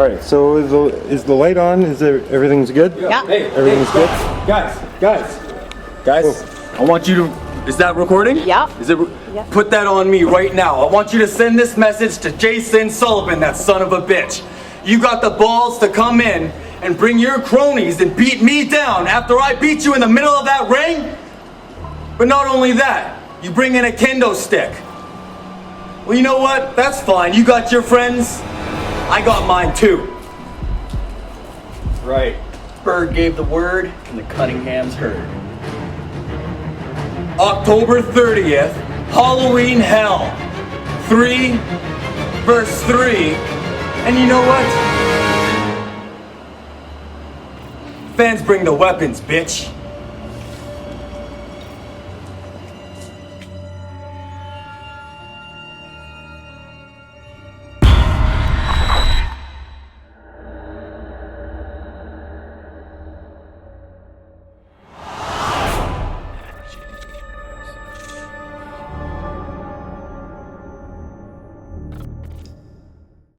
All right. So is the light on? Is there everything's good? Yeah. Hey, Everything's good. guys. I want you to. Is that recording? Yeah. Is it? Yeah. Put that on me right now. I want you to send this message to Jason Sullivan, that son of a bitch. You got the balls to come in and bring your cronies and beat me down after I beat you in the middle of that ring? But not only that, you bring in a kendo stick. Well, you know what? That's fine. You got your friends. I got mine too. Right. Bird gave the word, and the Cunninghams heard. October 30th, Halloween Hell. 3 verse 3. And you know what? Fans bring the weapons, bitch.